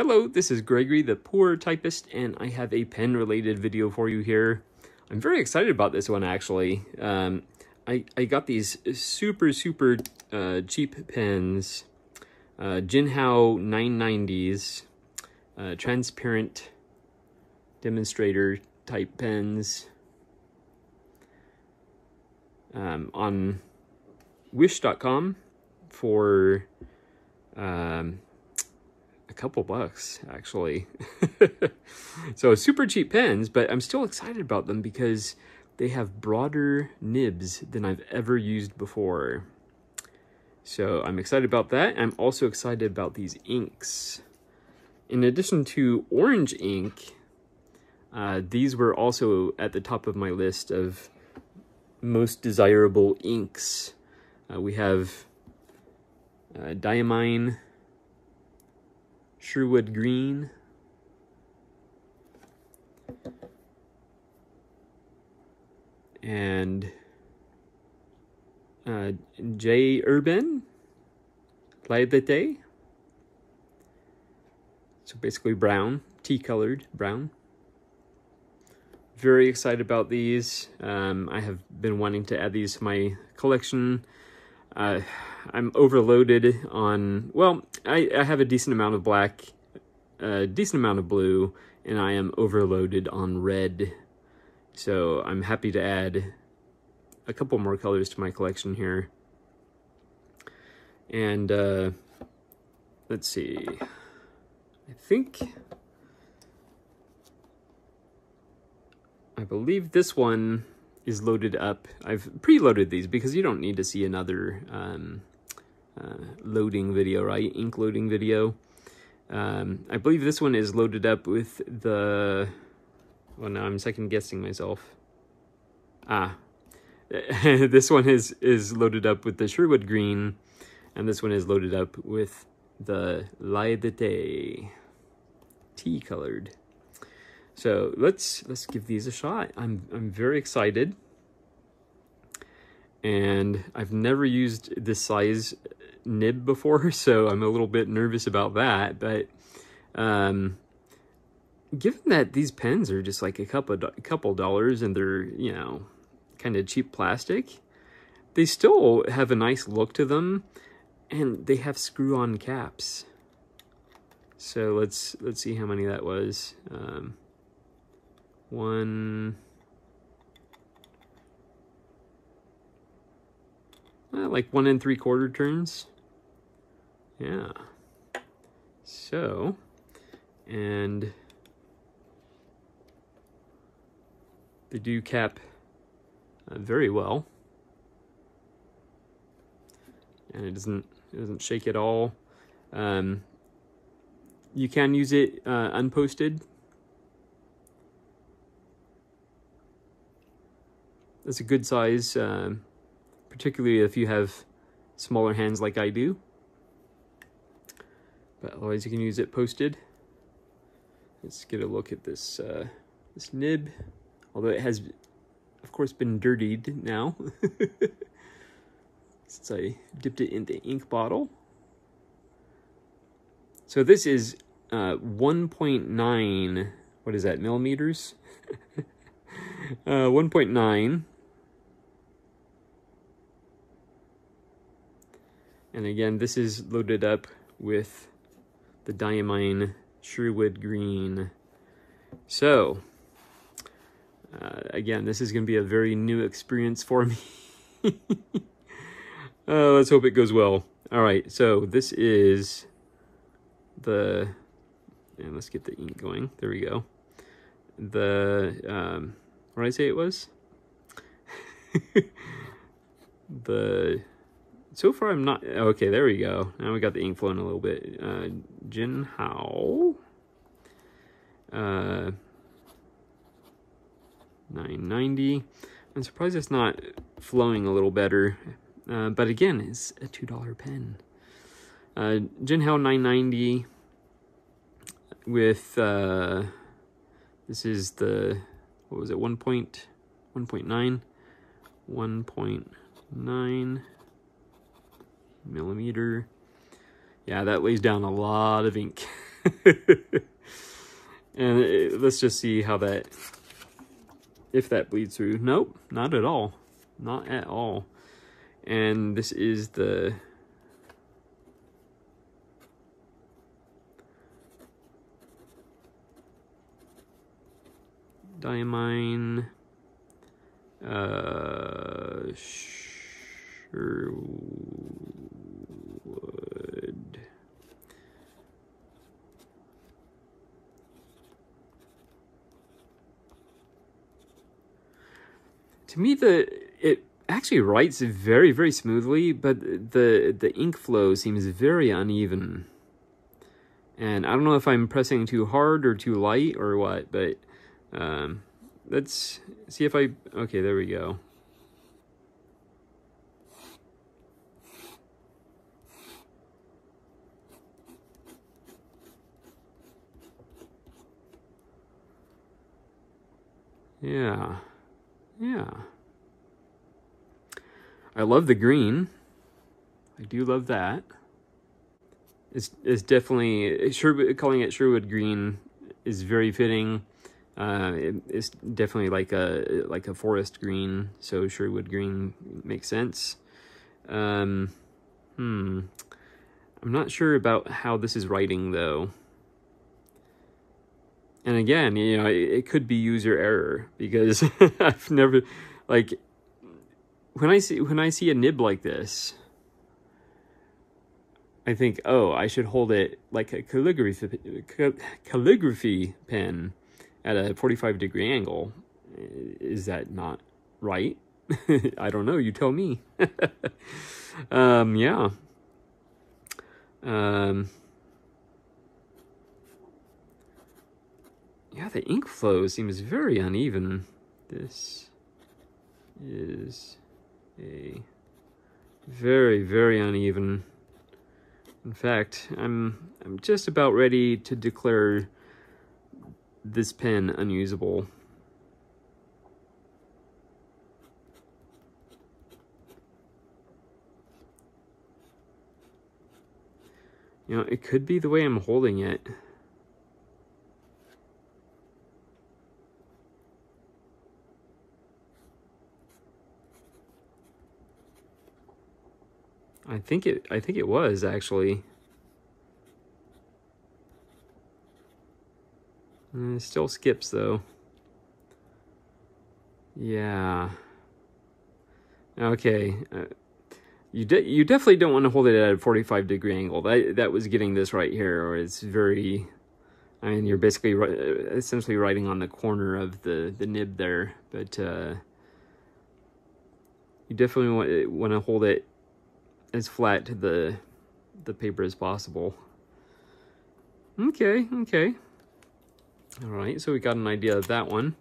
Hello, this is Gregory, the poor typist, and I have a pen-related video for you here. I'm very excited about this one, actually. I got these super cheap pens, Jinhao 990s, transparent demonstrator type pens, on wish.com for a couple bucks, actually. So super cheap pens, but I'm still excited about them because they have broader nibs than I've ever used before. So I'm excited about that. I'm also excited about these inks. In addition to orange ink, these were also at the top of my list of most desirable inks. We have Diamine, Sherwood green, and Herbin Lie. So basically brown, tea-colored brown. Very excited about these. I have been wanting to add these to my collection. I'm overloaded on, well, I have a decent amount of black, a decent amount of blue, and I am overloaded on red. So I'm happy to add a couple more colors to my collection here. And let's see, I believe this one is loaded up. I've preloaded these because you don't need to see another loading video, right? Ink loading video. I believe this one is loaded up with the, well, now I'm second guessing myself. This one is loaded up with the Sherwood green, and this one is loaded up with the Lie tea colored. So let's give these a shot. I'm very excited, and I've never used this size nib before, so I'm a little bit nervous about that. But given that these pens are just like a couple dollars and they're, you know, kind of cheap plastic, they still have a nice look to them, and they have screw-on caps. So let's see how many that was. Like 1 3/4 turns. Yeah. So, and they do cap very well, and it doesn't shake at all. You can use it unposted. That's a good size, particularly if you have smaller hands like I do. But otherwise you can use it posted. Let's get a look at this this nib, although it has, of course, been dirtied now since I dipped it in the ink bottle. So this is 1.9, what is that, millimeters? 1.9. And again, this is loaded up with the Diamine Sherwood green. So, again, this is going to be a very new experience for me. Let's hope it goes well. All right, so this is the, and let's get the ink going. There we go. The, what did I say it was? So far I'm not, okay, there we go. Now we got the ink flowing a little bit. Jinhao 990. I'm surprised it's not flowing a little better. But again, it's a $2 pen. Jinhao 990 with, this is the, what was it, 1.9? 1.9 millimeter. Yeah, that lays down a lot of ink. And let's just see how that, if that bleeds through. Nope, not at all. Not at all. And this is the Diamine Sherwood. To me, it actually writes very, very smoothly, but the ink flow seems very uneven. And I don't know if I'm pressing too hard or too light or what, but let's see if I... Okay, there we go. Yeah. Yeah. I love the green. I do love that. It's definitely... calling it Sherwood green is very fitting. It's definitely like a forest green, so Sherwood green makes sense. I'm not sure about how this is writing though. And again, you know, it could be user error because I've never, like, when I see a nib like this, I think, oh, I should hold it like a calligraphy pen at a 45-degree angle. Is that not right? I don't know. You tell me. Yeah. Yeah, the ink flow seems very uneven. This is a very, very uneven. In fact, I'm just about ready to declare this pen unusable. You know, it could be the way I'm holding it. I think it was actually. It still skips though. Yeah. Okay. You definitely don't want to hold it at a 45-degree angle. That was getting this right here, or it's very... I mean, you're basically essentially writing on the corner of the nib there, but you definitely want to hold it as flat to the paper as possible. Okay. All right, so we got an idea of that one.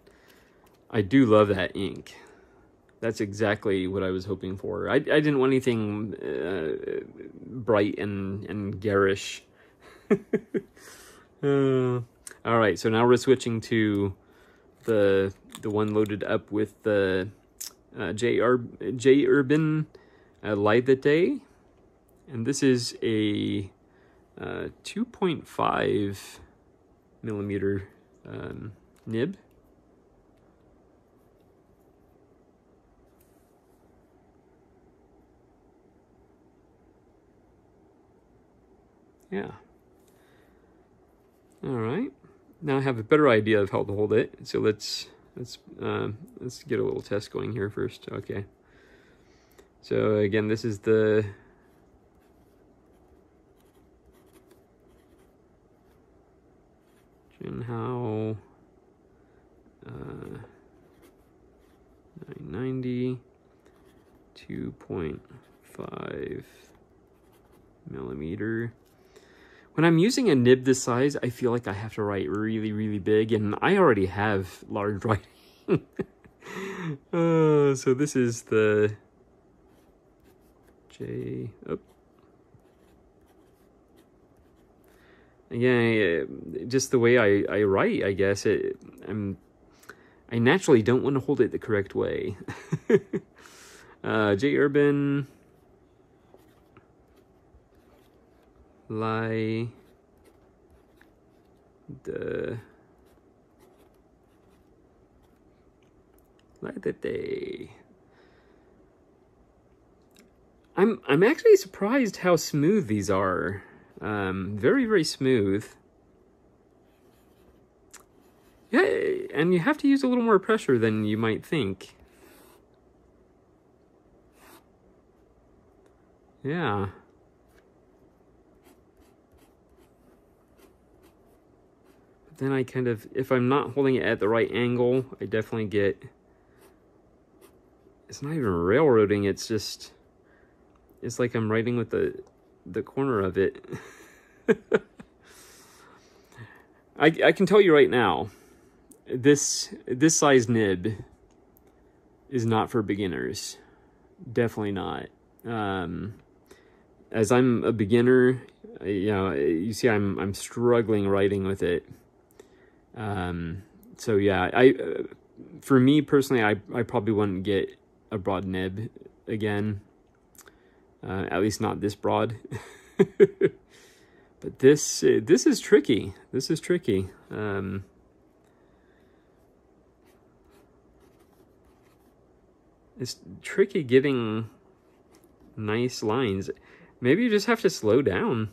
I do love that ink. That's exactly what I was hoping for. I didn't want anything bright and garish. All right, so now we're switching to the one loaded up with the Herbin Lie that day, and this is a 2.5 millimeter nib. Yeah. All right. Now I have a better idea of how to hold it. So let's get a little test going here first. Okay. So again, this is the Jinhao 990 2.5 millimeter. When I'm using a nib this size, I feel like I have to write really, really big, and I already have large writing. So this is the J. Oh. Again, just the way I write, I guess I naturally don't want to hold it the correct way. J. Herbin Lie The light that day. I'm actually surprised how smooth these are. Very, very smooth. Yeah, and you have to use a little more pressure than you might think. Yeah. But then I kind of, if I'm not holding it at the right angle, I definitely get, it's not even railroading, it's just, it's like I'm writing with the corner of it. I can tell you right now, this size nib is not for beginners. Definitely not. As I'm a beginner, you know, you see I'm struggling writing with it. So yeah, for me personally, I probably wouldn't get a broad nib again. At least not this broad. But this is tricky. This is tricky. It's tricky getting nice lines. Maybe you just have to slow down.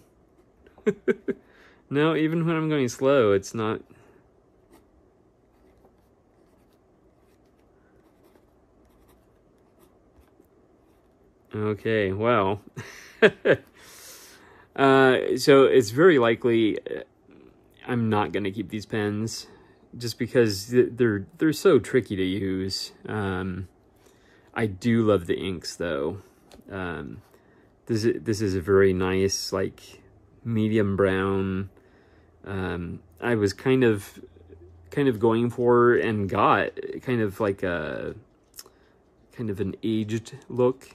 No, even when I'm going slow, it's not. Okay, well. So it's very likely I'm not going to keep these pens just because they're so tricky to use. I do love the inks though. This is a very nice, like, medium brown. I was kind of going for and got kind of like a kind of an aged look.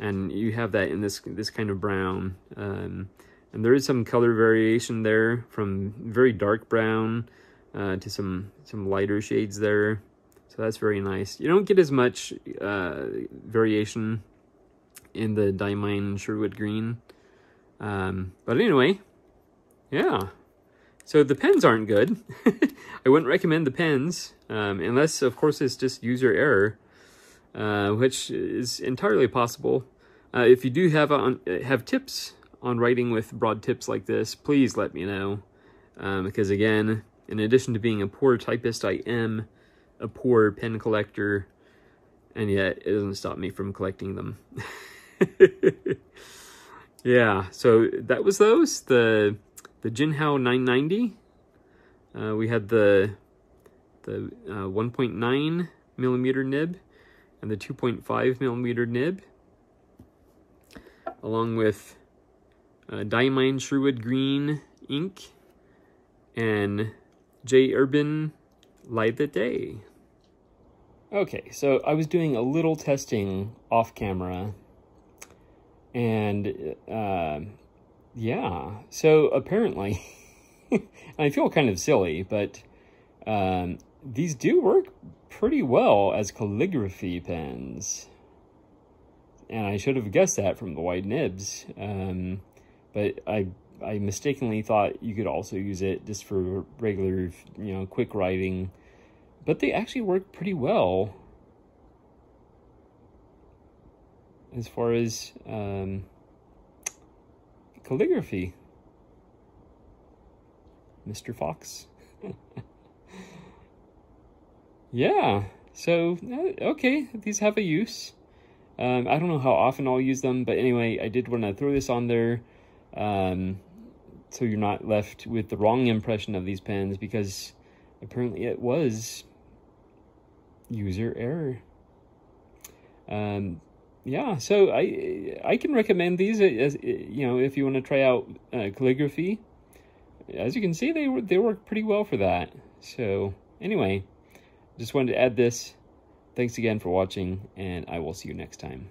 And you have that in this kind of brown, and there is some color variation there from very dark brown to some lighter shades there, so that's very nice. You don't get as much variation in the Diamine Sherwood green, but anyway, yeah. So the pens aren't good. I wouldn't recommend the pens unless, of course, it's just user error. Which is entirely possible. If you do have tips on writing with broad tips like this, please let me know. Because again, in addition to being a poor typist, I am a poor pen collector, and yet it doesn't stop me from collecting them. Yeah, so that was those. The Jinhao 990. We had the 1.9 millimeter nib and the 2.5 millimeter nib, along with Diamine Sherwood green ink and Herbin Lie the day. Okay, so I was doing a little testing off camera, and yeah, so apparently, I feel kind of silly, but these do work pretty well as calligraphy pens, and I should have guessed that from the wide nibs, but I mistakenly thought you could also use it just for regular, you know, quick writing, but they actually work pretty well as far as calligraphy. Mr. Fox. Yeah, so, okay, these have a use. I don't know how often I'll use them, but anyway, I did want to throw this on there, so you're not left with the wrong impression of these pens, because apparently it was user error. Yeah, so I can recommend these, as you know, if you want to try out calligraphy. As you can see, they work pretty well for that. So anyway, just wanted to add this. Thanks again for watching, and I will see you next time.